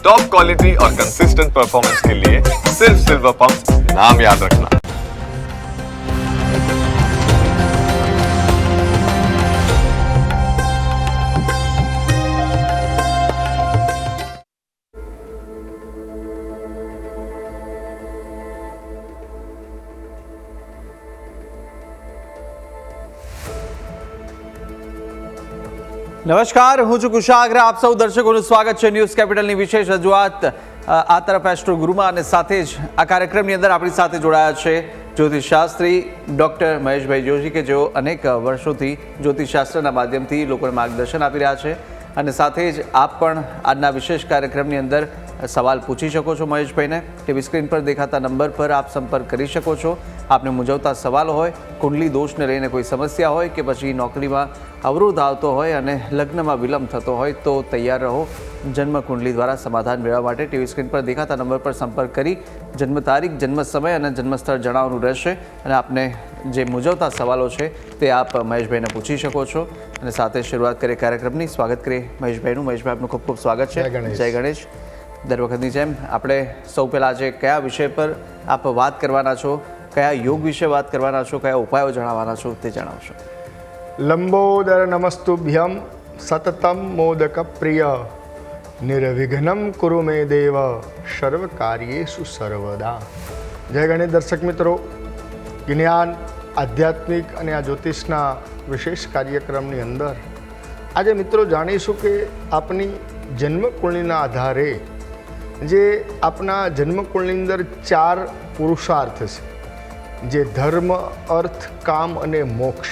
Top quality और consistent performance के लिए सिर्फ सिल्वर पंप नाम याद रखना। નમસ્કાર, હું છું કુશાગ્ર. આપ સૌ દર્શકોનું સ્વાગત છે ન્યૂઝ કેપિટલની વિશેષ રજૂઆત આ તરફ એસ્ટ્રો ગુરુમાં, અને સાથે જ આ કાર્યક્રમની અંદર આપણી સાથે જોડાયા છે જ્યોતિષશાસ્ત્રી ડૉક્ટર મહેશભાઈ જોશી, કે જેઓ અનેક વર્ષોથી જ્યોતિષશાસ્ત્રના માધ્યમથી લોકોને માર્ગદર્શન આપી રહ્યા છે. અને સાથે જ આપ પણ આજના વિશેષ કાર્યક્રમની અંદર સવાલ પૂછી શકો છો મહેશભાઈને. ટીવી સ્ક્રીન પર દેખાતા નંબર પર આપ સંપર્ક કરી શકો છો. આપને મૂંઝવતા સવાલ હોય, કુંડલી દોષને લઈને કોઈ સમસ્યા હોય, કે પછી નોકરીમાં અવરોધ આવતો હોય અને લગ્નમાં વિલંબ થતો હોય, તો તૈયાર રહો. જન્મ કુંડલી દ્વારા સમાધાન મેળવવા માટે ટીવી સ્ક્રીન પર દેખાતા નંબર પર સંપર્ક કરી જન્મ તારીખ, જન્મ સમય અને જન્મસ્થળ જણાવવાનું રહેશે. અને આપને જે મૂંઝવતા સવાલો છે તે આપ મહેશભાઈને પૂછી શકો છો. અને સાથે શરૂઆત કરીએ કાર્યક્રમની. સ્વાગત કરીએ મહેશભાઈનું. મહેશભાઈ, આપનું ખૂબ ખૂબ સ્વાગત છે. જય ગણેશ. દર વખતની જેમ આપણે સૌ પહેલાં આજે કયા વિષય પર આપ વાત કરવાના છો, કયા યોગ વિશે વાત કરવાના છો, કયા ઉપાયો જણાવવાના છો તે જણાવશો. લંબોદર નમસ્તુભ્યમ સતતમ મોદક પ્રિય નિર્વિઘ્નમ કુરુ મે દેવ સર્વ કાર્યેષુ સર્વદા. જય ગણેશ. દર્શક મિત્રો, જ્ઞાન, આધ્યાત્મિક અને આ જ્યોતિષના વિશેષ કાર્યક્રમની અંદર આજે મિત્રો જાણીશું કે આપની જન્મકુંડલીના આધારે જે આપના જન્મકુંડલીની અંદર 4 પુરુષાર્થ છે, જે ધર્મ, અર્થ, કામ અને મોક્ષ.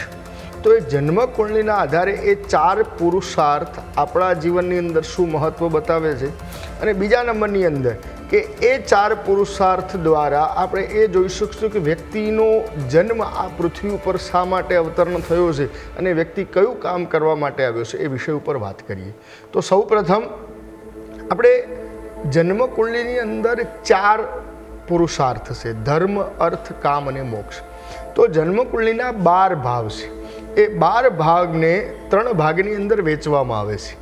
તો એ જન્મકુંડલીના આધારે એ 4 પુરુષાર્થ આપણા જીવનની અંદર શું મહત્ત્વ બતાવે છે. અને બીજા નંબરની અંદર કે એ 4 પુરુષાર્થ દ્વારા આપણે એ જોઈ શકીશું કે વ્યક્તિનો જન્મ આ પૃથ્વી ઉપર શા માટે અવતરણ થયો છે અને વ્યક્તિ કયું કામ કરવા માટે આવ્યો છે એ વિષય ઉપર વાત કરીએ. તો સૌ પ્રથમ આપણે જન્મકુંડલીની અંદર 4 પુરુષાર્થ છે: ધર્મ, અર્થ, કામ અને મોક્ષ. તો જન્મકુંડલીના 12 ભાવ છે. એ 12 ભાગને 3 ભાગની અંદર વહેંચવામાં આવે છે.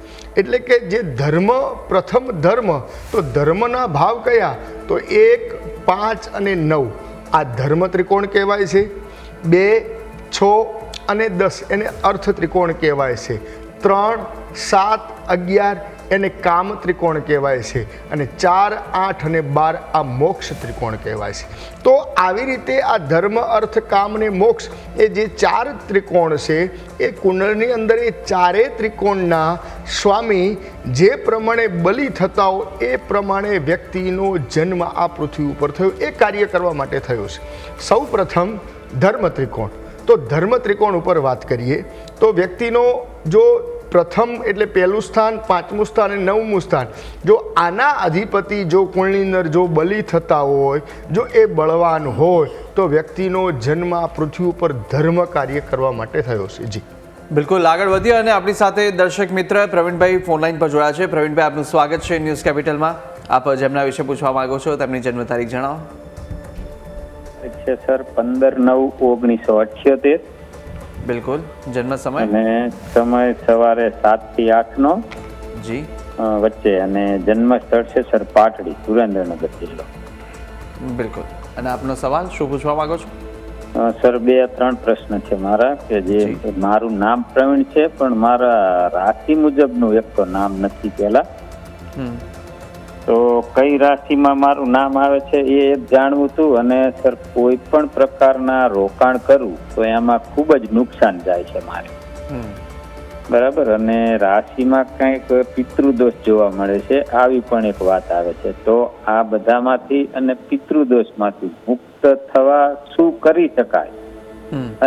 એટલે કે જે ધર્મ, પ્રથમ ધર્મ, તો ધર્મના ભાવ કયા? તો 1, 5 અને 9 આ ધર્મ ત્રિકોણ કહેવાય છે. 2, 6 અને 10 એને અર્થ ત્રિકોણ કહેવાય છે. 3, 7, 11 એને કામ ત્રિકોણ કહેવાય છે. અને 4, 8 અને 12 આ મોક્ષ ત્રિકોણ કહેવાય છે. તો આવી રીતે આ ધર્મ, અર્થ, કામ અને મોક્ષ એ જે 4 ત્રિકોણ છે એ કુંડળની અંદર એ 4 ત્રિકોણના સ્વામી જે પ્રમાણે બલિ થતા હોય એ પ્રમાણે વ્યક્તિનો જન્મ આ પૃથ્વી ઉપર થયો, એ કાર્ય કરવા માટે થયો છે. સૌ પ્રથમ ધર્મ ત્રિકોણ. તો ધર્મ ત્રિકોણ ઉપર વાત કરીએ તો વ્યક્તિનો જો પ્રથમ એટલે પહેલું સ્થાન, 5મું સ્થાન અને 9મું સ્થાન, જો આના અધિપતિ જો કુંડળીની અંદર જો બલિ થતા હોય, જો એ બળવાન હોય, તો વ્યક્તિનો જન્મ આ પૃથ્વી ઉપર ધર્મ કાર્ય કરવા માટે થયો છે. જી બિલકુલ, આગળ વધીએ. અને આપણી સાથે દર્શક મિત્ર પ્રવીણભાઈ ફોનલાઈન પર જોડાયા છે. પ્રવીણભાઈ, આપનું સ્વાગત છે ન્યૂઝ કેપિટલમાં. આપ જેમના વિશે પૂછવા માંગો છો તેમની જન્મ તારીખ જણાવો. છે સર 15/9/1978. બિલકુલ. જન્મ સમય અને સમય સવારે 7 થી 8 નો જી વચ્ચે. અને જન્મ સ્થળ છે સર પાટડી, સુરેન્દ્રનગર જિલ્લો. બિલકુલ. અને આપનો સવાલ શું પૂછવા માંગો છો? સર 2-3 પ્રશ્ન છે મારા. કે જે મારું નામ પ્રવીણ છે, પણ મારા રાશિ મુજબનું એક તો નામ નથી પહેલા. તો કઈ રાશિમાં મારું નામ આવે છે એ જાણવું હતું. અને સર કોઈ પણ પ્રકારના રોકાણ કરવું તો એમાં ખૂબ જ નુકસાન જાય છે મારે. બરાબર. અને રાશિમાં કંઈક પિતૃદોષ જોવા મળે છે, આવી પણ એક વાત આવે છે. તો આ બધામાંથી અને પિતૃદોષમાંથી મુક્ત થવા શું કરી શકાય,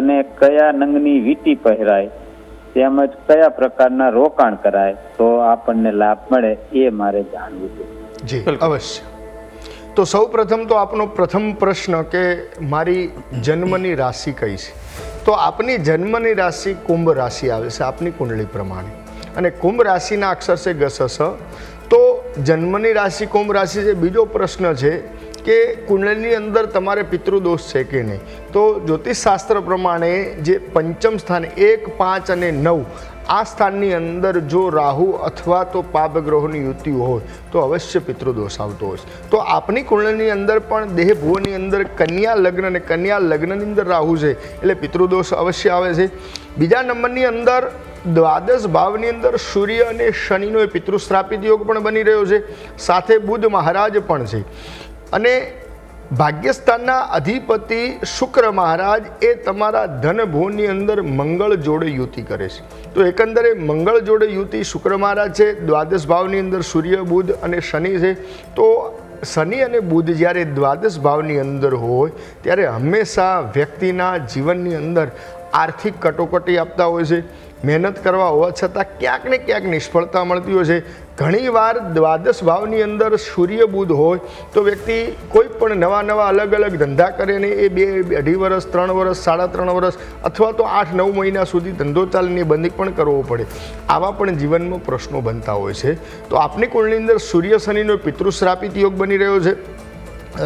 અને કયા નંગની વીંટી પહેરાય, તેમજ કયા પ્રકારના રોકાણ કરાય તો આપણને લાભ મળે, એ મારે જાણવું છે. જી અવશ્ય. તો સૌ પ્રથમ તો આપનો પ્રથમ પ્રશ્ન કે મારી જન્મની રાશિ કઈ છે. તો આપની જન્મની રાશિ કુંભ રાશિ આવે છે આપની કુંડળી પ્રમાણે. અને કુંભ રાશિના અક્ષર છે ગસસ. તો જન્મની રાશિ કુંભ રાશિ છે. બીજો પ્રશ્ન છે કે કુંડળીની અંદર તમારે પિતૃદોષ છે કે નહીં. તો જ્યોતિષશાસ્ત્ર પ્રમાણે જે પંચમ સ્થાન 1, 5 અને 9 આ સ્થાનની અંદર જો રાહુ અથવા તો પાપ ગ્રહોની યુતિ હોય તો અવશ્ય પિતૃદોષ આવતો હોય છે. તો આપની કુંડળીની અંદર પણ દેહ ભુવનની અંદર કન્યા લગ્ન અને કન્યા લગ્નની અંદર રાહુ છે એટલે પિતૃદોષ અવશ્ય આવે છે. બીજા નંબરની અંદર દ્વાદશ ભાવની અંદર સૂર્ય અને શનિનો એ પિતૃશ્રાપિત યોગ પણ બની રહ્યો છે, સાથે બુધ મહારાજ પણ છે. અને ભાગ્યસ્થાનના અધિપતિ શુક્ર મહારાજ એ તમારા ધન ભુવનની અંદર મંગળ જોડે યુતિ કરે છે. તો એકંદરે મંગળ જોડે યુતિ શુક્ર મહારાજ છે, દ્વાદશ ભાવની અંદર સૂર્ય બુધ અને શનિ છે. તો શનિ અને બુધ જ્યારે દ્વાદશ ભાવની અંદર હોય ત્યારે હંમેશા વ્યક્તિના જીવનની અંદર આર્થિક કટોકટી આપતા હોય છે. મહેનત કરવા હોવા છતાં ક્યાંક ને ક્યાંક નિષ્ફળતા મળતી હોય છે. ઘણીવાર દ્વાદશ ભાવની અંદર સૂર્ય બુધ હોય તો વ્યક્તિ કોઈ પણ નવા અલગ અલગ ધંધા કરે ને એ 2-2.5 વર્ષ 3 વર્ષ 3.5 વર્ષ અથવા તો 8-9 મહિના સુધી ધંધો ચાલીને બંધ પણ કરવો પડે. આવા પણ જીવનમાં પ્રશ્નો બનતા હોય છે. તો આપની કુંડળીની અંદર સૂર્ય શનિનો પિતૃશ્રાપિત યોગ બની રહ્યો છે,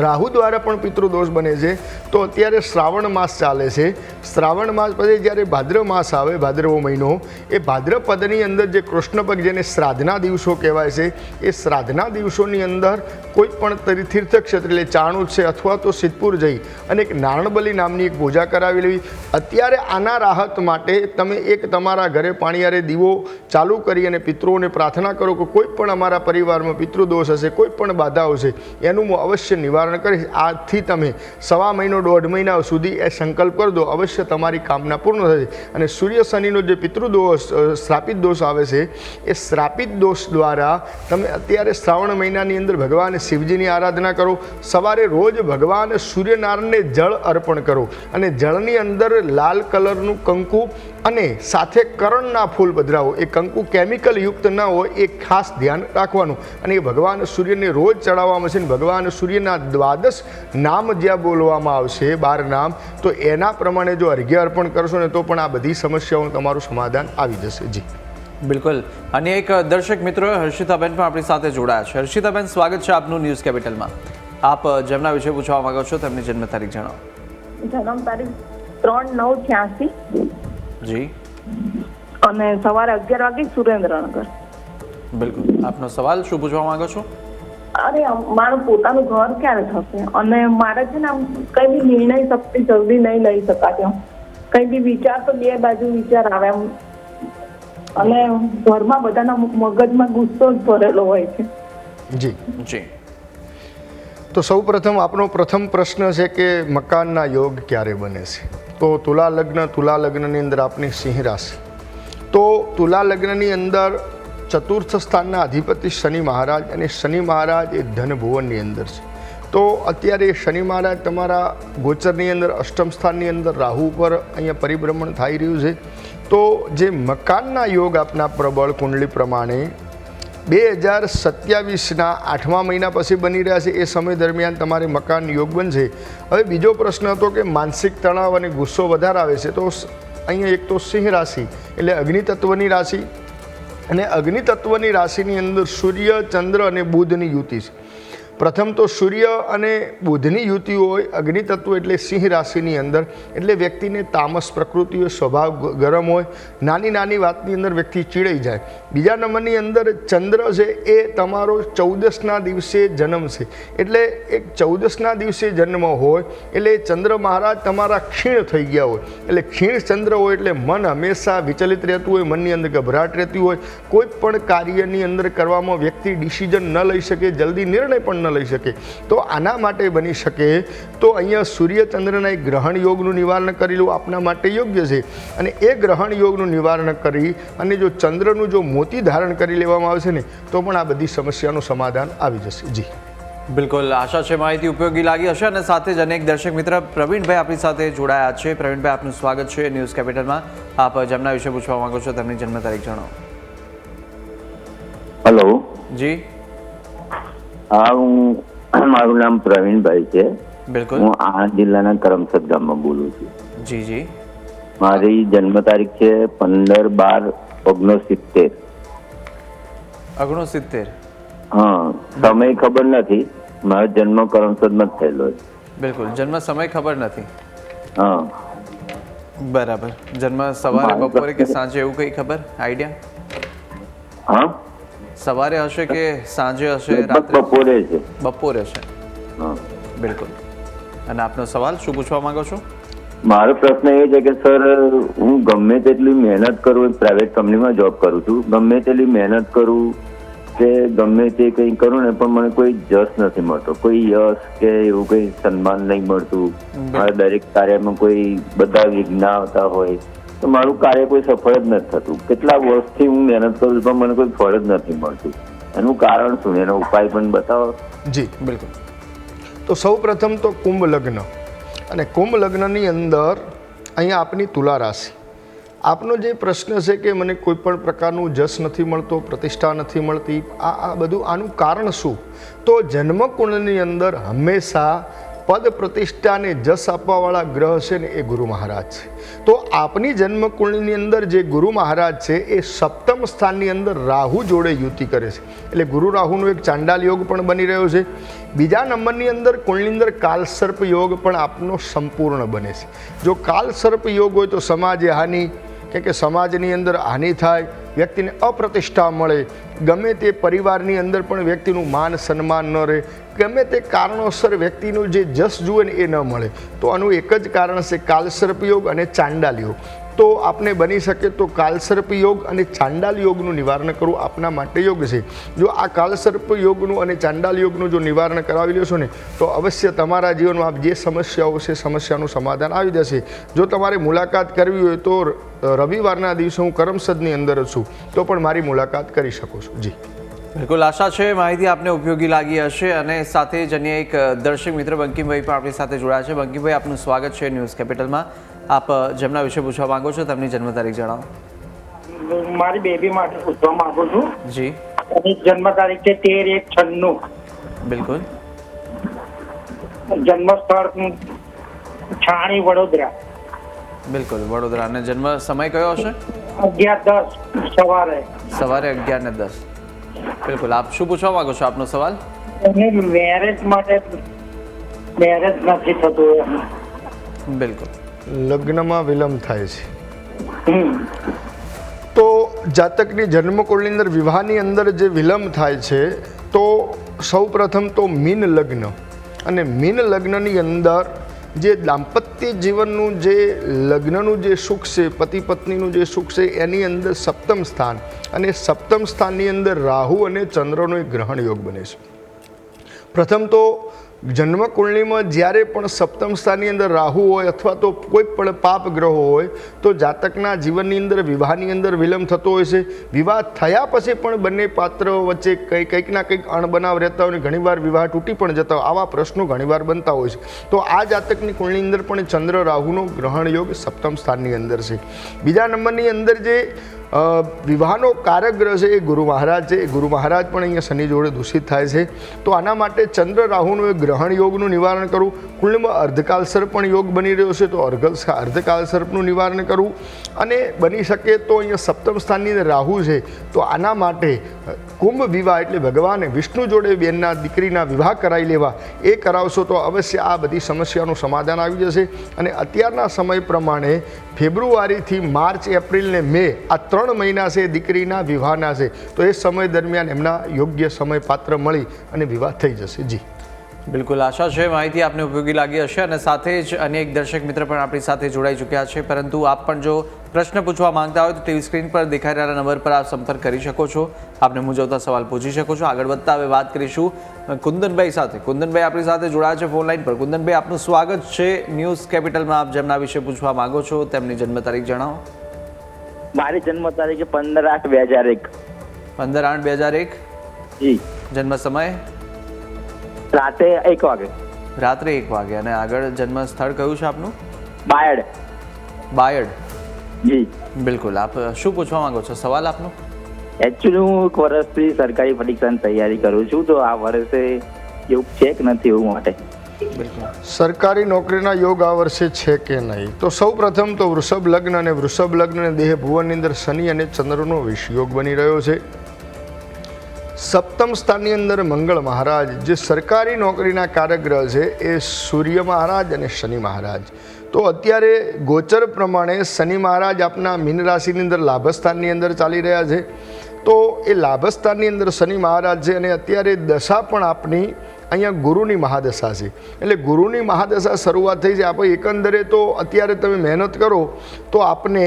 રાહુ દ્વારા પણ પિતૃદોષ બને છે. તો અત્યારે શ્રાવણ માસ ચાલે છે. શ્રાવણ માસ પછી જ્યારે ભાદ્રવ માસ આવે, ભાદ્રવો મહિનો, એ ભાદ્રપદની અંદર જે કૃષ્ણ પક્ષ જેને શ્રાદ્ધના દિવસો કહેવાય છે, એ શ્રાદ્ધના દિવસોની અંદર કોઈ પણ તીર્થક્ષેત્ર એટલે ચાણૂદ છે અથવા તો સિદ્ધપુર જઈ અને એક નારણબલી નામની એક પૂજા કરાવી લેવી. અત્યારે આના રાહત માટે તમે એક તમારા ઘરે પાણીયારે દીવો ચાલુ કરી અને પિતૃઓને પ્રાર્થના કરો કે કોઈ પણ અમારા પરિવારમાં પિતૃદોષ હશે, કોઈ પણ બાધાઓ છે એનું હું અવશ્ય નિવારણ કરીશ. આજથી તમે 1.5 મહિનો 1.5 મહિના સુધી એ સંકલ્પ કરી દો, અવશ્ય તમારી કામના પૂર્ણ થશે. અને સૂર્ય શનિનો જે પિતૃદોષ શ્રાપિત દોષ આવે છે એ શ્રાપિત દોષ દ્વારા તમે અત્યારે શ્રાવણ મહિનાની અંદર ભગવાન શિવજીની આરાધના કરો. સવારે રોજ ભગવાન સૂર્યનારાયણને જળ અર્પણ કરો અને જળની અંદર લાલ કલરનું કંકુ અને સાથે કરણના ફૂલ પધરાવો. એ કંકુ કેમિકલ યુક્ત ન હોય એ ખાસ ધ્યાન રાખવાનું. અને એ ભગવાન સૂર્યને રોજ ચડાવવામાં છે. ભગવાન સૂર્યના દ્વાદશ નામ જ્યાં બોલવામાં આવશે 12 નામ, તો એના પ્રમાણે જો અર્ઘ્ય અર્પણ કરશો ને તો પણ આ બધી સમસ્યાઓનું તમારું સમાધાન આવી જશે. જી બિલકુલ. અને એક દર્શક મિત્રો હર્ષિતાબેન પણ આપણી સાથે જોડાયા છે. હર્ષિતાબેન, સ્વાગત છે આપનું ન્યૂઝ કેપિટલમાં. આપ જેમના વિશે પૂછવા માંગો છો તેમની જન્મ તારીખ જણાવો. જન્મ તારીખ 3/9/86. જી. અને સવારે 11 વાગે સુરેન્દ્રનગર. બિલકુલ. આપનો સવાલ શું પૂછવા માંગો છો? અરે મારું પોતાનું ઘર ક્યારે થશે અને મારે છે ને આમ કઈ બી નિર્ણય શક્તિ જલ્દી નહીં લઈ શકાતો. કઈ બી વિચાર તો 2 બાજુ વિચાર આવે એમ, અને ઘરમાં બધાના મગજમાં ગુસ્સો જ ભરેલો હોય છે. જી જી. તો સૌ પ્રથમ આપણો પ્રથમ પ્રશ્ન છે કે મકાનના યોગ ક્યારે બને છે. તો તુલા લગ્નની અંદર આપની સિંહ રાશિ. તો તુલા લગ્નની અંદર ચતુર્થ સ્થાનના અધિપતિ શનિ મહારાજ, અને શનિ મહારાજ એ ધન ભુવનની અંદર છે. તો અત્યારે શનિ મહારાજ તમારા ગોચરની અંદર અષ્ટમ સ્થાનની અંદર રાહુ ઉપર અહીંયા પરિભ્રમણ થઈ રહ્યું છે. તો જે મકાનના યોગ આપના પ્રબળ કુંડળી પ્રમાણે 2027ના 8મા મહિના પછી બની રહ્યા છે. એ સમય દરમિયાન તમારે મકાન યોગ બનશે. હવે બીજો પ્રશ્ન હતો કે માનસિક તણાવ અને ગુસ્સો વધારે આવે છે. તો અહીંયા એક તો સિંહ રાશિ એટલે અગ્નિ તત્વની રાશિ, અને અગ્નિ તત્વની રાશિની અંદર સૂર્ય, ચંદ્ર અને બુધની યુતિ છે. પ્રથમ તો સૂર્ય અને બુધની યુતિ હોય અગ્નિ તત્વ એટલે સિંહ રાશિની અંદર, એટલે વ્યક્તિને તામસ પ્રકૃતિ હોય, સ્વભાવ ગરમ હોય, નાની વાતની અંદર વ્યક્તિ ચીડાઈ જાય. બીજા નંબરની અંદર ચંદ્ર છે એ તમારો 14ના દિવસે જન્મ છે. એટલે એક 14ના દિવસે જન્મ હોય એટલે ચંદ્ર મહારાજ તમારા ક્ષીણ થઈ ગયા હોય. એટલે ક્ષીણ ચંદ્ર હોય એટલે મન હંમેશા વિચલિત રહેતું હોય, મનની અંદર ગભરાટ રહેતી હોય. કોઈ પણ કાર્યની અંદર કરવામાં વ્યક્તિ ડિસિઝન ન લઈ શકે, જલ્દી નિર્ણય પણ ન લઈ શકે. તો આના માટે બની શકે તો અહીંયા સૂર્ય ચંદ્રના એક ગ્રહણ યોગનું નિવારણ કરી લો, આપના માટે યોગ્ય છે. અને એ ગ્રહણ યોગનું નિવારણ કરી અને જો ચંદ્રનું જો મોતી ધારણ કરી લેવામાં આવશે ને તો પણ આ બધી સમસ્યાનું સમાધાન આવી જશે. જી બિલકુલ. આશા છે માહિતી ઉપયોગી લાગી હશે. અને સાથે જ અનેક દર્શક મિત્ર પ્રવીણભાઈ આપણી સાથે જોડાયા છે. પ્રવીણભાઈ, આપનું સ્વાગત છે ન્યૂઝ કેપિટલમાં. આપ જેમના વિશે પૂછવા માંગો છો તેમની જન્મ તારીખ જણાવો. હેલો. જી. હા, મારું નામ પ્રવીણભાઈ છે. બિલકુલ. હું આણંદ જિલ્લાના કરમસદ ગામમાં બોલું છું. જી જી. મારી જન્મ તારીખ છે 15/12/69. 69. હા, સમય ખબર નથી. મારો જન્મ કરમસદમાં જ થયેલો છે. બિલકુલ. જન્મ સમય ખબર નથી. હા. બરાબર. જન્મ સવારે, બપોરે કે સાંજે, એવું કંઈ ખબર, આઈડિયા? હા, સવારે હશે કે સાંજે હશે, લગભગ રાત્રે? બપોરે છે. બપોરે છે. હા. બિલકુલ. અને આપનો સવાલ શું પૂછવા માંગો છો? મારો પ્રશ્ન એ છે કે સર, હું ગમે તેટલી મહેનત કરું, પ્રાઇવેટ કંપનીમાં જોબ કરું છું, ગમે તેટલી મહેનત કરું કે ગમે તે કંઈ કરું ને, પણ મને કોઈ જશ નથી મળતો, કોઈ યશ કે એવું કંઈ સન્માન નહીં મળતું. મારા દરેક કાર્યમાં કોઈ બધા વિઘ્ન આવતા હોય, તો મારું કાર્ય કોઈ સફળ જ નથી થતું. કેટલા વર્ષથી હું મહેનત કરું છું, પણ મને કોઈ ફળ જ નથી મળતું. એનું કારણ શું, એનો ઉપાય પણ બતાવો. જી, બિલકુલ. તો સૌ પ્રથમ તો કુંભ લગ્ન, અને કુંભ લગ્નની અંદર અહીંયા આપની તુલા રાશિ. આપનો જે પ્રશ્ન છે કે મને કોઈ પણ પ્રકારનું જશ નથી મળતો, પ્રતિષ્ઠા નથી મળતી, આ બધું આનું કારણ શું? તો જન્મકુંડની અંદર હંમેશા પદ પ્રતિષ્ઠાને જશ આપવાવાળા ગ્રહ છે ને એ ગુરુ મહારાજ છે. તો આપની જન્મકુંડની અંદર જે ગુરુ મહારાજ છે એ સપ્તમ સ્થાનની અંદર રાહુ જોડે યુતિ કરે છે, એટલે ગુરુ રાહુનો એક ચાંડાલ યોગ પણ બની રહ્યો છે. બીજા નંબરની અંદર કુંડની અંદર કાલસર્પ યોગ પણ આપનો સંપૂર્ણ બને છે. જો કાલસર્પ યોગ હોય તો સમાજે હાનિ, કે સમાજની અંદર હાનિ થાય, વ્યક્તિને અપ્રતિષ્ઠા મળે, ગમે તે પરિવારની અંદર પણ વ્યક્તિનું માન સન્માન ન રહે, ગમે તે કારણોસર વ્યક્તિનું જે જશ જુએ ને એ ન મળે. તો આનું એક જ કારણ છે કાલસર્પ યોગ અને ચાંડાલ યોગ. તો આપને બની શકે તો કાલસર્પ યોગ અને ચાંડાલ યોગનું નિવારણ કરવું આપના માટે યોગ છે. જો આ કાલસર્પ યોગનું અને ચાંડાલ યોગનું જો નિવારણ કરાવી લેશો ને તો અવશ્ય તમારા જીવનમાં આપ જે સમસ્યાઓ છે સમસ્યાનું સમાધાન આવી જશે. જો તમારે મુલાકાત કરવી હોય તો રવિવારના દિવસે હું કરમસદની અંદર છું, તો પણ મારી મુલાકાત કરી શકો છો. જી, બિલકુલ. આશા છે માહિતી આપને ઉપયોગી લાગી હશે. અને સાથે જ અન્ય એક દર્શક મિત્ર બંકિમભાઈ પણ આપણી સાથે જોડાયા છે. બંકિમભાઈ, આપનું સ્વાગત છે ન્યૂઝ કેપિટલમાં. આપ જેમના વિશે પૂછવા માંગો છો તેમની જન્મ તારીખ જણાવો. મારી બેબી માટે પૂછવા માંગુ છું. જી. એની જન્મ તારીખ છે 13/1/96. બિલકુલ. જન્મ સ્થળ છાણી, વડોદરા. બિલકુલ, વડોદરા. અને જન્મ સમય કયો હશે? 11:10 સવારે. સવારે 11:10. બિલકુલ. આપ શું પૂછવા માંગો છો, આપનો સવાલ? એને મેરેજ માટે મેરેજ નથી થતું. બિલકુલ. લગ્નમાં વિલંબ થાય છે. તો જાતકની જન્મકુંડની અંદર વિવાહની અંદર જે વિલંબ થાય છે, તો સૌ પ્રથમ તો મીન લગ્ન, અને મીન લગ્નની અંદર જે દાંપત્ય જીવનનું જે લગ્નનું જે સુખ છે, પતિ પત્નીનું જે સુખ છે, એની અંદર સપ્તમ સ્થાન, અને સપ્તમ સ્થાનની અંદર રાહુ અને ચંદ્રનો એક ગ્રહણ યોગ બને છે. પ્રથમ તો જન્મકુંડલીમાં જ્યારે પણ સપ્તમ સ્થાનની અંદર રાહુ હોય અથવા તો કોઈ પણ પાપ ગ્રહો હોય તો જાતકના જીવનની અંદર વિવાહની અંદર વિલંબ થતો હોય છે. વિવાહ થયા પછી પણ બંને પાત્રો વચ્ચે કંઈક ના કંઈક અણબનાવ રહેતા હોય, ઘણીવાર વિવાહ તૂટી પણ જતા હોય, આવા પ્રશ્નો ઘણીવાર બનતા હોય છે. તો આ જાતકની કુંડલીની અંદર પણ ચંદ્ર રાહુનો ગ્રહણ યોગ સપ્તમ સ્થાનની અંદર છે. બીજા નંબરની અંદર જે વિવાહનો કારક ગ્રહ છે એ ગુરુ મહારાજ છે. એ ગુરુ મહારાજ પણ અહીંયા શનિ જોડે દૂષિત થાય છે. તો આના માટે ચંદ્ર રાહુનું એક ગ્રહણ યોગનું નિવારણ કરવું. કુંડલીમાં અર્ધકાલસર્પ પણ યોગ બની રહ્યો છે, તો અર્ધકાલસર્પનું નિવારણ કરવું. અને બની શકે તો અહીંયા સપ્તમ સ્થાનની અંદર રાહુ છે, તો આના માટે કુંભ વિવાહ એટલે ભગવાન વિષ્ણુ જોડે બેનના દીકરીના વિવાહ કરાવી લેવા, એ કરાવશો તો અવશ્ય આ બધી સમસ્યાનું સમાધાન આવી જશે. અને અત્યારના સમય પ્રમાણે ફેબ્રુઆરીથી માર્ચ, એપ્રિલ ને મે આ 3 મહિના છે દીકરીના વિવાહના છે, તો એ સમય દરમિયાન એમના યોગ્ય સમય પાત્ર મળી અને વિવાહ થઈ જશે. જી, બિલકુલ. આશા છે માહિતી આપને ઉપયોગી લાગી હશે. અને સાથે જ અન્ય એક દર્શક મિત્ર પણ આપણી સાથે જોડાઈ ચૂક્યા છે. પરંતુ આપ પણ જો પ્રશ્ન પૂછવા માંગતા હોય તો ટીવી સ્ક્રીન પર દેખાઈ રહેલા નંબર પર આપ સંપર્ક કરી શકો છો. આપને મૂંઝવતા સવાલ પૂછી શકો છો. આગળ વધતા હવે વાત કરીશું કુંદનભાઈ સાથે. કુંદનભાઈ આપણી સાથે જોડાયા છે ફોન લાઈન પર. કુંદનભાઈ, આપનું સ્વાગત છે ન્યૂઝ કેપિટલમાં. આપ જેમના વિશે પૂછવા માંગો છો તેમની જન્મ તારીખ જણાવો. મારી જન્મ તારીખ 15/8/2001. 15/8/2001. જી. જન્મ સમય? રાતે 1 વાગે. રાત્રે 1 વાગે. અને આગળ જન્મ સ્થળ કયું છે આપનું? બાયડ. બાયડ. જી. બિલકુલ. આપ શું પૂછવા માંગો છો, સવાલ આપનો? એકચ્યુઅલી હું 1 વર્ષથી સરકારી પરીક્ષાની તૈયારી કરું છું, તો આ વર્ષે એવું છે કે નથી એવું માટે. બિલકુલ. સરકારી નોકરીના યોગ આ વર્ષે છે કે નહીં? તો સૌ પ્રથમ તો વૃષભ લગ્ન, અને વૃષભ લગ્ન અને દેહ ભુવનની અંદર શનિ અને ચંદ્રનો વિષયોગ બની રહ્યો છે. સપ્તમ સ્થાનની અંદર મંગળ મહારાજ જે સરકારી નોકરીના કારક ગ્રહ છે એ સૂર્ય મહારાજ અને શનિ મહારાજ. તો અત્યારે ગોચર પ્રમાણે શનિ મહારાજ આપના મીન રાશિની અંદર લાભસ્થાનની અંદર ચાલી રહ્યા છે. તો એ લાભસ્થાનની અંદર શનિ મહારાજ છે અને અત્યારે દશા પણ આપની અહીંયા ગુરુની મહાદશા છે. એટલે ગુરુની મહાદશા શરૂઆત થઈ છે. આપણે એકંદરે તો અત્યારે તમે મહેનત કરો તો આપને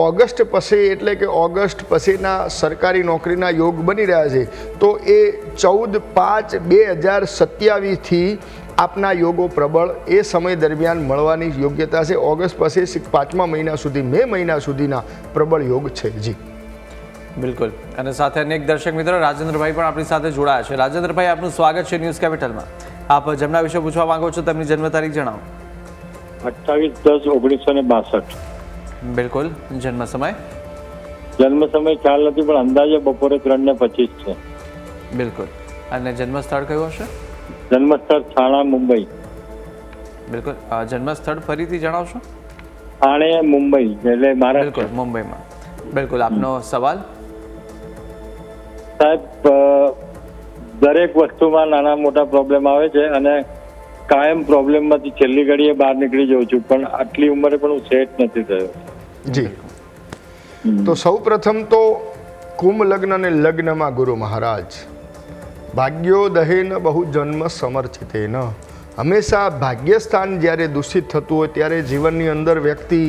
ઓગસ્ટ પછી એટલે કે ઓગસ્ટ પછીના સરકારી નોકરીના યોગ બની રહ્યા છે. તો એ 14/5/2027થી આપના યોગો પ્રબળ એ સમય દરમિયાન મળવાની યોગ્યતા છે. ઓગસ્ટ પછી 5મા મહિના સુધી મે મહિના સુધીના પ્રબળ યોગ છે. જી બિલકુલ. અને સાથે અનેક દર્શક મિત્રો રાજેન્દ્રભાઈ પણ આપણી સાથે જોડાયા છે. રાજેન્દ્રભાઈ, આપનું સ્વાગત છે ન્યૂઝ કેપિટલમાં. આપ જેમના વિશે પૂછવા માંગો છો તેમની જન્મ તારીખ જણાવો. 28/10/1962. બિલકુલ. જન્મ સમય? જન્મ સમય ખ્યાલ નથી, પણ અંદાજે બપોરે 3:25 છે. બિલકુલ. અને જન્મ સ્થળ કયું હશે? જન્મ સ્થળ થાણા, મુંબઈ. બિલકુલ. જન્મ સ્થળ ફરીથી જણાવશો? થાણે, મુંબઈ એટલે મહારાષ્ટ્ર. બિલકુલ, મુંબઈમાં. બિલકુલ. આપનો સવાલ? સાહેબ, દરેક વસ્તુમાં નાના મોટા પ્રોબ્લેમ આવે છે અને કાયમ પ્રોબ્લેમમાંથી છેલ્લી ઘડીએ બહાર નીકળી જાઉં છું, પણ આટલી ઉંમરે પણ હું સેટ નથી થયો. જી. તો સૌ પ્રથમ તો કુંભ લગ્ન અને લગ્નમાં ગુરુ મહારાજ ભાગ્યો દહેન બહુ જન્મ સમર્ચિતેન. હંમેશા ભાગ્યસ્થાન જ્યારે દૂષિત થતું હોય ત્યારે જીવનની અંદર વ્યક્તિ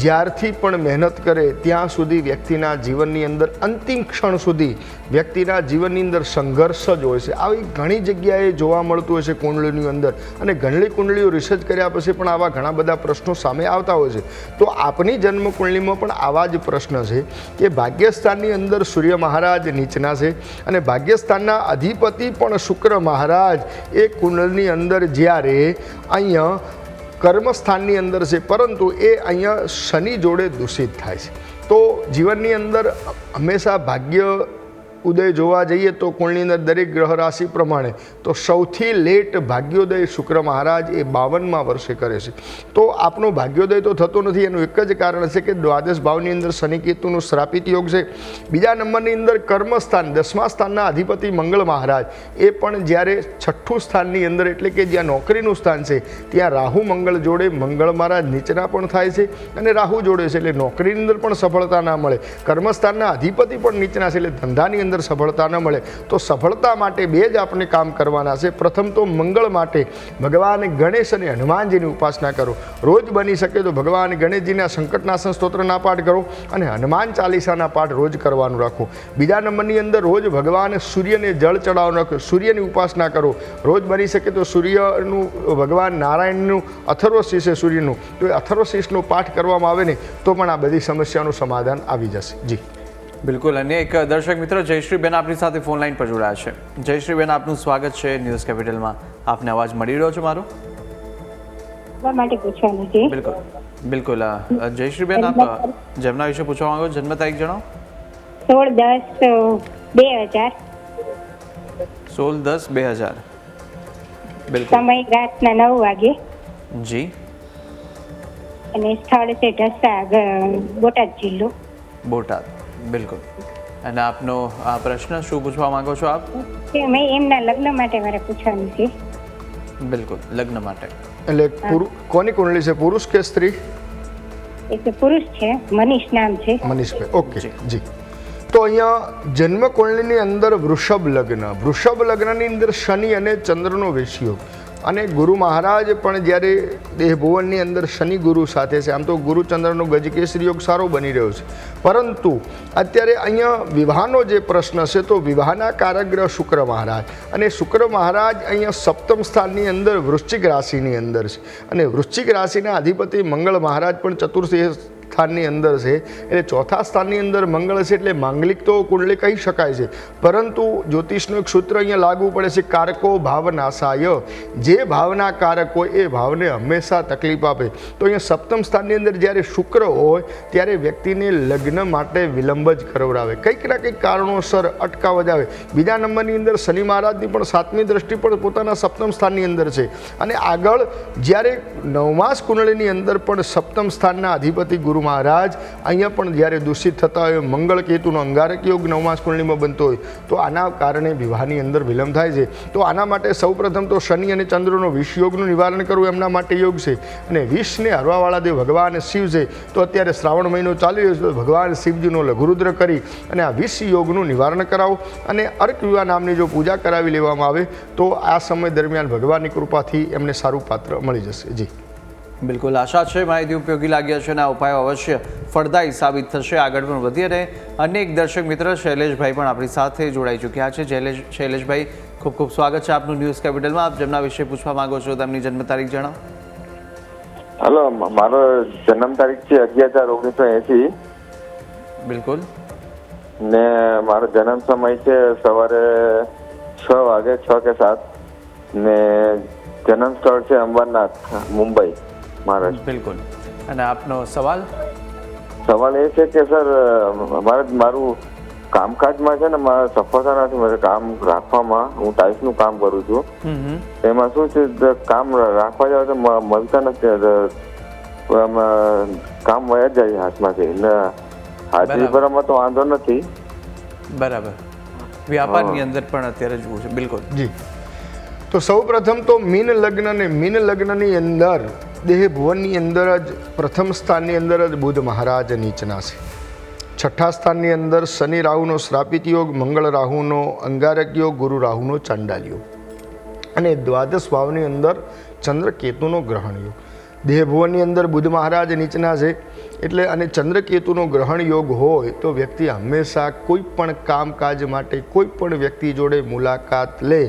જ્યારથી પણ મહેનત કરે ત્યાં સુધી વ્યક્તિના જીવનની અંદર અંતિમ ક્ષણ સુધી વ્યક્તિના જીવનની અંદર સંઘર્ષ જ હોય છે. આવી ઘણી જગ્યાએ જોવા મળતું હોય છે કુંડળીની અંદર, અને ઘણી કુંડળીઓ રિસર્ચ કર્યા પછી પણ આવા ઘણા બધા પ્રશ્નો સામે આવતા હોય છે. તો આપની જન્મ કુંડળીમાં પણ આવા જ પ્રશ્ન છે કે ભાગ્યસ્થાનની અંદર સૂર્ય મહારાજ નીચના છે અને ભાગ્યસ્થાનના અધિપતિ પણ શુક્ર મહારાજ એ કુંડળીની અંદર જ્યારે અહીંયા કર્મસ્થાનની અંદર છે, પરંતુ એ અહીંયા શનિ જોડે દૂષિત થાય છે. તો જીવનની અંદર હંમેશા ભાગ્ય ઉદય જોવા જઈએ તો કુંડળીની અંદર દરેક ગ્રહ રાશિ પ્રમાણે તો સૌથી લેટ ભાગ્યોદય શુક્ર મહારાજ એ 52મા વર્ષે કરે છે. તો આપનો ભાગ્યોદય તો થતો નથી. એનું એક જ કારણ છે કે દ્વાદશ ભાવની અંદર શનિ કેતુનું શ્રાપિત યોગ છે. બીજા નંબરની અંદર કર્મસ્થાન 10મા સ્થાનના અધિપતિ મંગળ મહારાજ એ પણ જ્યારે 6ઠું સ્થાનની અંદર એટલે કે જ્યાં નોકરીનું સ્થાન છે ત્યાં રાહુ મંગળ જોડે મંગળ મહારાજ નીચના પણ થાય છે અને રાહુ જોડે છે એટલે નોકરીની અંદર પણ સફળતા ના મળે. કર્મસ્થાનના અધિપતિ પણ નીચના છે એટલે ધંધાની અંદર સફળતા ન મળે. તો સફળતા માટે બે જ આપણે કામ કરવાના છે. પ્રથમ તો મંગળ માટે ભગવાન ગણેશ અને હનુમાનજીની ઉપાસના કરો. રોજ બની શકે તો ભગવાન ગણેશજીના સંકટનાશન સ્તોત્રના પાઠ કરો અને હનુમાન ચાલીસાના પાઠ રોજ કરવાનું રાખો. બીજા નંબરની અંદર રોજ ભગવાન સૂર્યને જળ ચડાવવાનું રાખો. સૂર્યની ઉપાસના કરો. રોજ બની શકે તો સૂર્યનું ભગવાન નારાયણનું અથર્વશીર્ષ છે સૂર્યનું, તો એ અથર્વશીર્ષનો પાઠ કરવામાં આવે ને તો પણ આ બધી સમસ્યાનું સમાધાન આવી જશે. જી બિલકુલ. અને એક દર્શક મિત્રો જયશ્રીબેન આપણી સાથે ફોન લાઈન પર જોડાયા છે. જયશ્રીબેન, આપનું સ્વાગત છે ન્યૂઝ કેપિટલમાં. આપને અવાજ મળી રહ્યો છે મારો? માટે પૂછવાનું છે. બિલકુલ બિલકુલ. જયશ્રીબેન, આપ જેમના વિશે પૂછવા માંગો જન્મ તારીખ જણાવો. 16/10/2000. 16/10/2000. બિલકુલ. સમય રાતના 9 વાગે. જી. અને સ્થળ છે ઢસા, બોટાદ જિલ્લો. બોટાદ. બિલકુલ. અને આપનો આ પ્રશ્ન શું પૂછવા માંગો છો આપ? મેં એમના લગ્ન માટે મારે પૂછવાનું છે. બિલકુલ, લગ્ન માટે. એટલે કોની કુંડળી છે, પુરુષ કે સ્ત્રી? એક પુરુષ છે, મનીષ નામ છે. મનીષભાઈ. ઓકે જી. તો અહીંયા જન્મ કુંડળીની અંદર વૃષભ લગ્નની અંદર શનિ અને ચંદ્રનો વેશયોગ અને ગુરુ મહારાજ પણ જ્યારે દેહભુવનની અંદર શનિ ગુરુ સાથે છે. આમ તો ગુરુ ચંદ્રનો ગજકેસરી યોગ સારો બની રહ્યો છે, પરંતુ અત્યારે અહીંયા વિવાહનો જે પ્રશ્ન છે તો વિવાહના કારકગ્રહ શુક્ર મહારાજ અને શુક્ર મહારાજ અહીંયા 7મ સ્થાનની અંદર વૃશ્ચિક રાશિની અંદર છે અને વૃશ્ચિક રાશિના અધિપતિ મંગળ મહારાજ પણ ચતુર્થ સ્થાનની અંદર છે. એટલે ચોથા સ્થાનની અંદર મંગળ છે એટલે માંગલિક તો કુંડળી કહી શકાય છે, પરંતુ જ્યોતિષનું એક સૂત્ર અહીંયા લાગુ પડે છે, કારકો ભાવનાશાય. જે ભાવના કારક હોય એ ભાવને હંમેશા તકલીફ આપે. તો અહીંયા 7મ સ્થાનની અંદર જ્યારે શુક્ર હોય ત્યારે વ્યક્તિને લગ્ન માટે વિલંબ જ કરવડાવે, કંઈક ના કંઈક કારણોસર અટકાવ જ આવે. બીજા નંબરની અંદર શનિ મહારાજની પણ 7મી દ્રષ્ટિ પણ પોતાના 7મ સ્થાનની અંદર છે અને આગળ જ્યારે 9મા કુંડળીની અંદર પણ 7મ સ્થાનના અધિપતિ ગુરુ ગુરુ મહારાજ અહીંયા પણ જ્યારે દૂષિત થતા હોય, મંગળ કેતુનો અંગારક યોગ નવમાસ કુંડળીમાં બનતો હોય તો આના કારણે વિવાહની અંદર વિલંબ થાય છે. તો આના માટે સૌપ્રથમ તો શનિ અને ચંદ્રનો વિષ યોગનું નિવારણ કરવું એમના માટે યોગ છે. અને વિષને હરવાવાળા દેવ ભગવાન શિવ છે. તો અત્યારે શ્રાવણ મહિનો ચાલી રહ્યો છે તો ભગવાન શિવજીનો લઘુરુદ્ર કરી અને આ વિષ યોગનું નિવારણ કરાવો અને અર્ક વિવાહ નામની જો પૂજા કરાવી લેવામાં આવે તો આ સમય દરમિયાન ભગવાનની કૃપાથી એમને સારું પાત્ર મળી જશે. જી બિલકુલ, આશા છે માહિતી ઉપયોગી લાગ્યા છે અને આ ઉપાયો અવશ્ય ફળદાયી સાબિત થશે. આગળ પણ વધી અને અન્ય એક દર્શક મિત્ર શૈલેષભાઈ પણ આપણી સાથે જોડાઈ ચૂક્યા છે. શૈલેષભાઈ, ખૂબ ખૂબ સ્વાગત છે આપનું ન્યૂઝ કેપિટલમાં. આપ જેમના વિશે પૂછવા માંગો છો તેમની જન્મ તારીખ જણાવો. હલો, મારો જન્મ તારીખ છે 11/4/1980. બિલકુલ. ને મારો જન્મ સમય છે સવારે 6 વાગે, 6 કે 7. ને જન્મ સ્થળ છે અંબરનાથ, મુંબઈ, મહારાષ્ટ્ર. બિલકુલ. અને આપનો સવાલ એ છે કે સર, મારું કામકાજમાં છે ને મારે સફળતા નથી મારે કામ રાખવામાં. હું ટાઇલ્સનું કામ કરું છું. એમાં શું છે, કામ રાખવા જાવ તો મળતા નથી. કામ વયા જાય હાથમાંથી. ને હાજરી ભરવામાં તો વાંધો નથી. બરાબર. વ્યાપારની અંદર પણ અત્યારે જુઓ છે. બિલકુલ. જી, તો સૌપ્રથમ તો મીન લગ્ન અને મીન લગ્નની અંદર દેહ ભુવનની અંદર જ પ્રથમ સ્થાનની અંદર જ બુધ મહારાજ નીચના છે. છઠ્ઠા સ્થાનની અંદર શનિ રાહુનો શ્રાપિત યોગ, મંગળ રાહુનો અંગારક યોગ, ગુરુ રાહુનો ચાંડાલ યોગ અને દ્વાદશ ભાવની અંદર ચંદ્ર કેતુનો ગ્રહણ યોગ. દેહ ભુવનની અંદર બુધ મહારાજ નીચના છે એટલે અને ચંદ્રકેતુનો ગ્રહણ યોગ હોય તો વ્યક્તિ હંમેશા કોઈ પણ કામકાજ માટે કોઈ પણ વ્યક્તિ જોડે મુલાકાત લે,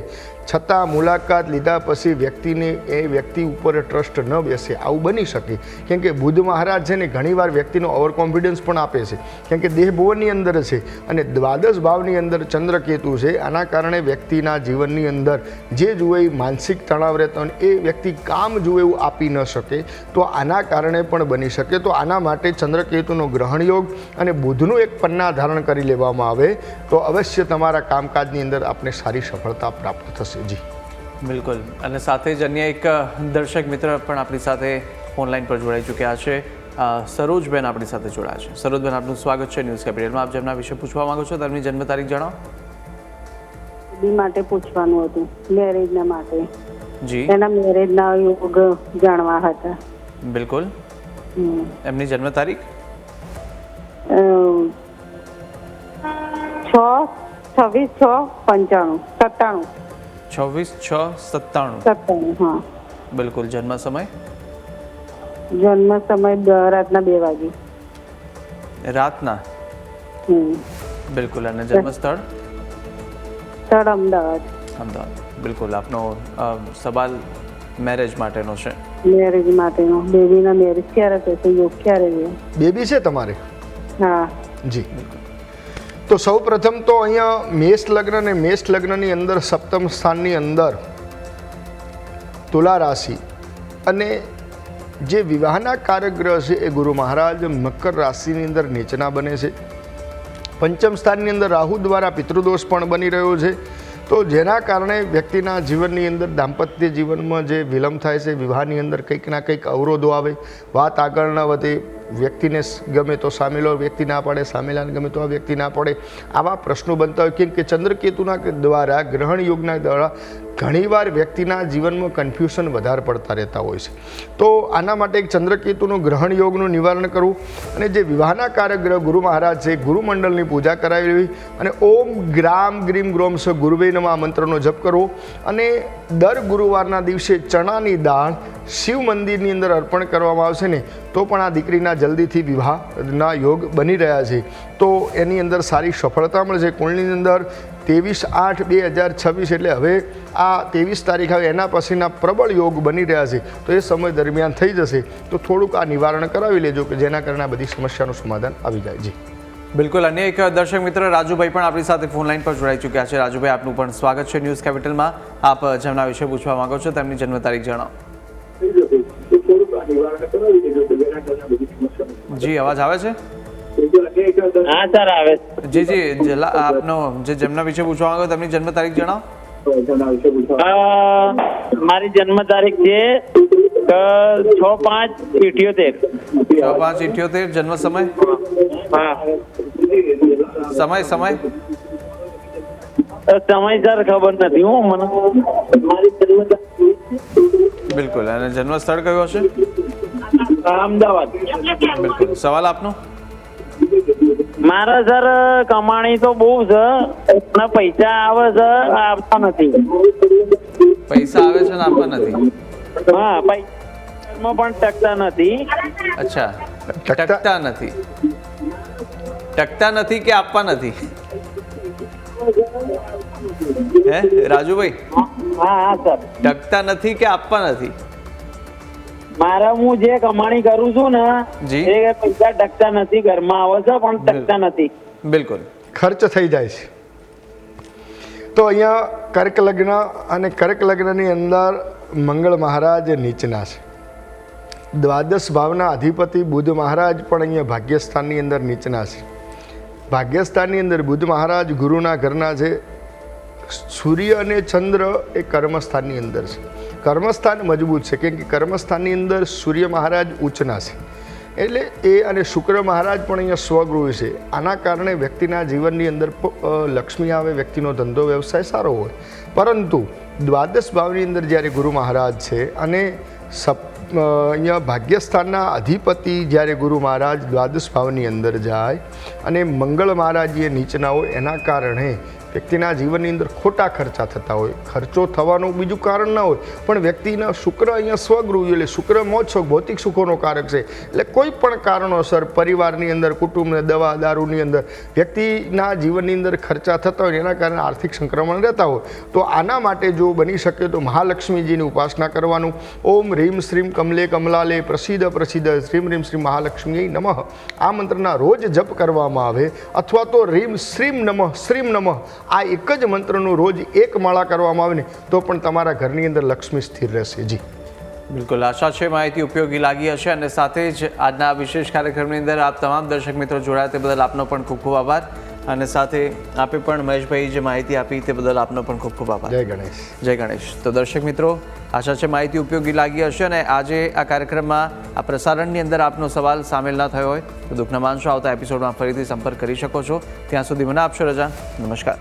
છતાં મુલાકાત લીધા પછી વ્યક્તિને એ વ્યક્તિ ઉપર ટ્રસ્ટ ન બેસે, આવું બની શકે. કેમ કે બુધ મહારાજ છે ને ઘણીવાર વ્યક્તિનો ઓવર કોન્ફિડન્સ પણ આપે છે. કેમ કે દેહ ભુવનની અંદર છે અને દ્વાદશ ભાવની અંદર ચંદ્રકેતુ છે. આના કારણે વ્યક્તિના જીવનની અંદર જે જુએ એ માનસિક તણાવ રહેતો અને એ વ્યક્તિ કામ જુએ એવું આપી ન શકે. તો આના કારણે પણ બની શકે. તો આના માટે ચંદ્રકેતુનો ગ્રહણ યોગ અને બુધનું એક પન્ના ધારણ કરી લેવામાં આવે તો અવશ્ય તમારા કામકાજની અંદર આપને સારી સફળતા પ્રાપ્ત થશે. જી બિલકુલ. અને સાથે જ અન્ય એક દર્શક મિત્ર પણ આપણી સાથે ઓનલાઈન પર જોડાઈ ચૂક્યા છે. સરોજબેન આપણી સાથે જોડાયા છે. સરોજબેન, આપનું સ્વાગત છે ન્યૂઝ કેપિટલમાં. આપ જેમના વિશે પૂછવા માંગો છો તેમની જન્મ તારીખ જણાવો. બી માટે પૂછવાનું હતું, મેરેજના માટે. જી, એના મેરેજના યોગ જાણવા હતા. બિલકુલ. એમની જન્મ તારીખ 26/6/95 26/6/97. હા. બિલકુલ. જન્મ સમય રાતના 2 વાગે. રાતના. બિલકુલ. અને જન્મ સ્થળ અમદાવાદ. બિલકુલ. આપનો સવાલ મેરેજ માટેનો છે. મેરેજ માટેનો. બેબીના મેરેજ ક્યારે થશે? યોગ ક્યારે છે? બેબી છે તમારે? હા. જી. તો સૌ પ્રથમ તો અહીંયા મેષ લગ્ન અને મેષ લગ્નની અંદર સપ્તમ સ્થાનની અંદર તુલા રાશિ અને જે વિવાહના કારક ગ્રહ છે એ ગુરુ મહારાજ મકર રાશિની અંદર નીચના બને છે. પંચમ સ્થાનની અંદર રાહુ દ્વારા પિતૃદોષ પણ બની રહ્યો છે. તો જેના કારણે વ્યક્તિના જીવનની અંદર દાંપત્ય જીવનમાં જે વિલંબ થાય છે, વિવાહની અંદર કંઈક ના કંઈક અવરોધો આવે, વાત આગળ ન વધે, વ્યક્તિને ગમે તો સામેલો વ્યક્તિ ના પડે, સામેલાને ગમે તો આ વ્યક્તિ ના પડે, આવા પ્રશ્નો બનતા હોય. કેમ કે ચંદ્રકેતુના દ્વારા ગ્રહણ યોગના દ્વારા ઘણીવાર વ્યક્તિના જીવનમાં કન્ફ્યુઝન વધારે પડતા રહેતા હોય છે. તો આના માટે એક ચંદ્રકેતુનું ગ્રહણ યોગનું નિવારણ કરવું અને જે વિવાહના કારક ગ્રહ ગુરુ મહારાજ છે ગુરુમંડળની પૂજા કરાવી લેવી અને ઓમ ગ્રામ ગ્રીમ ગ્રોમ સ ગુરુવે નમઃ મંત્રનો જપ કરવો અને દર ગુરુવારના દિવસે ચણાની દાળ શિવ મંદિરની અંદર અર્પણ કરવામાં આવશે ને તો પણ આ દીકરીના જલ્દીથી વિવાહના યોગ બની રહ્યા છે. તો એની અંદર સારી સફળતા મળશે. કુંડળીની અંદર 23/8/2026 એટલે હવે આ 23 તારીખ આવે એના પછીના પ્રબળ યોગ બની રહ્યા છે. તો એ સમય દરમિયાન થઈ જશે. તો થોડુંક આ નિવારણ કરાવી લેજો કે જેના કારણે આ બધી સમસ્યાનું સમાધાન આવી જાય. જી બિલકુલ. અન્ય એક દર્શક મિત્ર રાજુભાઈ પણ આપણી સાથે ફોન લાઈન પર જોડાઈ ચૂક્યા છે. રાજુભાઈ, આપનું પણ સ્વાગત છે ન્યૂઝ કેપિટલમાં. આપ જેમના વિશે પૂછવા માંગો છો તેમની જન્મ તારીખ જણાવો. જી, અવાજ આવે છે? હા સર, આવે. જી, આપનો જે જેમના વિશે પૂછવા માંગો તેમની જન્મ તારીખ જણાવો. મારી જન્મ તારીખ છે 6/5/78. 6/5/78. જન્મ સમય? હા, સમય સમય સર ખબર નથી હું મને. બિલકુલ. અને જન્મ સ્થળ કયું હશે? અમદાવાદ. બિલકુલ. સવાલ આપનો. મારા સર કમાણી તો બહુ છે, પણ પૈસા આવે છે, આવતા નથી. પૈસા આવે છે ને આપવા નથી? હા, પૈસા પણ ટકતા નથી. અચ્છા, ટકતા નથી. ટકતા નથી કે આપવા નથી? હે રાજુભાઈ? હા સર. ટકતા નથી કે આપવા નથી? મારા હું જે કમાણી કરું છું ને એ પૈસા ટકતા નથી. ઘરમાં આવે છે પણ ટકતા નથી. બિલકુલ. ખર્ચ થઈ જાય છે. તો અહીંયા કર્ક લગ્ન અને કર્ક લગ્નની અંદર મંગળ મહારાજ નીચના છે. દ્વાદશ ભાવના અધિપતિ બુધ મહારાજ પણ અહીંયા ભાગ્યસ્થાનની અંદર નીચના છે. ભાગ્યસ્થાનની અંદર બુધ મહારાજ ગુરુના ઘરના છે. સૂર્ય અને ચંદ્ર એ કર્મસ્થાનની અંદર છે. કર્મસ્થાન મજબૂત છે કેમ કે કર્મસ્થાનની અંદર સૂર્ય મહારાજ ઉચ્ચના છે, એટલે એ અને શુક્ર મહારાજ પણ અહીંયા સ્વગૃહ છે. આના કારણે વ્યક્તિના જીવનની અંદર લક્ષ્મી આવે, વ્યક્તિનો ધંધો વ્યવસાય સારો હોય. પરંતુ દ્વાદશ ભાવની અંદર જ્યારે ગુરુ મહારાજ છે અને અહીંયા ભાગ્યસ્થાનના અધિપતિ જ્યારે ગુરુ મહારાજ દ્વાદશ ભાવની અંદર જાય અને મંગળ મહારાજ એ નીચના હોય, એના કારણે વ્યક્તિના જીવનની અંદર ખોટા ખર્ચા થતા હોય. ખર્ચો થવાનું બીજું કારણ ના હોય, પણ વ્યક્તિના શુક્ર અહીંયા સ્વગૃહ એટલે શુક્ર મોક્ષ ભૌતિક સુખોનો કારક છે. એટલે કોઈ પણ કારણોસર પરિવારની અંદર, કુટુંબને દવા દારૂની અંદર વ્યક્તિના જીવનની અંદર ખર્ચા થતા હોય, એના કારણે આર્થિક સંક્રમણ રહેતા હોય. તો આના માટે જો બની શકે તો મહાલક્ષ્મીજીની ઉપાસના કરવાનું. ઓમ રીમ શ્રીમ કમલે કમલાલે પ્રસિદ્ધ પ્રસિદ્ધ શ્રીમ રીમ શ્રી મહાલક્ષ્મી નમઃ આ મંત્રના રોજ જપ કરવામાં આવે, અથવા તો રીમ શ્રીમ નમઃ શ્રીમ નમઃ આ એક જ મંત્રનું રોજ એક માળા કરવામાં આવે ને તો પણ તમારા ઘરની અંદર લક્ષ્મી સ્થિર રહેશે. જી બિલકુલ. આશા છે માહિતી ઉપયોગી લાગી હશે, અને સાથે જ આજના વિશેષ કાર્યક્રમની અંદર આપ તમામ દર્શક મિત્રો જોડાયા તે બદલ આપનો પણ ખૂબ ખૂબ આભાર. અને સાથે આપે પણ મહેશભાઈ જે માહિતી આપી તે બદલ આપનો પણ ખૂબ ખૂબ આભાર. જય ગણેશ. જય ગણેશ. તો દર્શક મિત્રો, આશા છે માહિતી ઉપયોગી લાગી હશે, અને આજે આ કાર્યક્રમમાં આ પ્રસારણની અંદર આપનો સવાલ સામેલ ન થયો હોય તો દુઃખ ન માનશો. આવતા એપિસોડમાં ફરીથી સંપર્ક કરી શકો છો. ત્યાં સુધી મને આપશો રજા. નમસ્કાર.